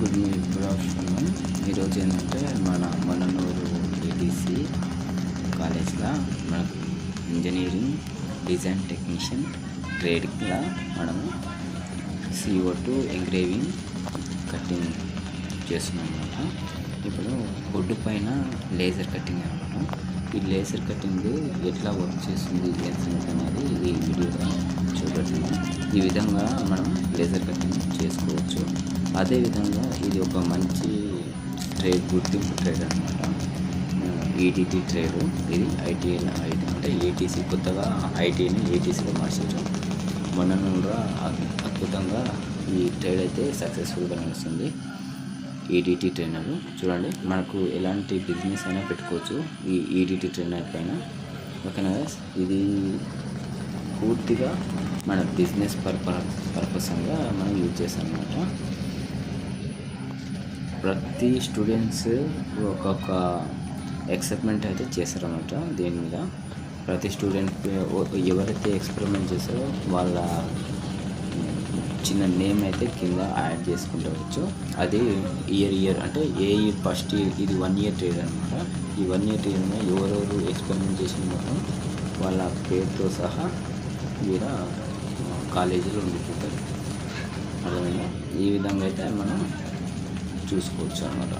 Good afternoon. ఈరోజు ఏంటంటే మన మననూరు ఏటీసీ కాలేజ్లో మనకు ఇంజనీరింగ్ డిజైన్ టెక్నీషియన్ ట్రేడ్గా మనము CO2 ఎంగ్రేవింగ్ కటింగ్ చేస్తున్నాం అన్నమాట. ఇప్పుడు బొడ్డు పైన లేజర్ కటింగ్ అనమాట. ఈ లేజర్ కటింగ్ ఎట్లా వర్క్ చేస్తుంది అనేది ఈ వీడియోలో చూపెడుతుంది. ఈ విధంగా మనం లేజర్ కటింగ్ చేసుకోవచ్చు. అదేవిధంగా ఇది ఒక మంచి ట్రేడ్, గుర్తింపు ట్రేడ్ అనమాట. EDT trade. ఇది ITI అంటే ఏటీసీ, కొత్తగా ఐటీని ఏటీసీలో మార్చారు. మొన్న కూడా అద్భుతంగా ఈ ట్రేడ్ అయితే సక్సెస్ఫుల్గా నడుస్తుంది. EDT ట్రైనర్ చూడండి, మనకు ఎలాంటి బిజినెస్ అయినా పెట్టుకోవచ్చు ఈ EDT ట్రైనర్ పైన. ఓకేనా, ఇది పూర్తిగా మన బిజినెస్ పర్పస్గా మనం యూజ్ చేస్తాం అన్నమాట. ప్రతి స్టూడెంట్స్ ఒక్కొక్క ఎక్సైట్మెంట్ అయితే చేస్తారన్నమాట దీని మీద. ప్రతి స్టూడెంట్ ఎవరైతే ఎక్స్పెరిమెంట్ చేస్తారో వాళ్ళ చిన్న నేమ్ అయితే కింద యాడ్ చేసుకుంటవచ్చు. అది ఇయర్ అంటే ఏ ఇయర్ ఫస్ట్ ఇయర్, ఇది 1 year ట్రేడ్ అనమాట. ఈ 1 year ట్రేడ్లో ఎవరెవరు ఎక్స్పెరిమెంట్ చేసిన మొత్తం వాళ్ళ పేరుతో సహా వీర కాలేజీలో ఉండిపోతారు. అర్థమైందా? ఈ విధంగా అయితే మనం చూసుకోవచ్చు అన్నమాట.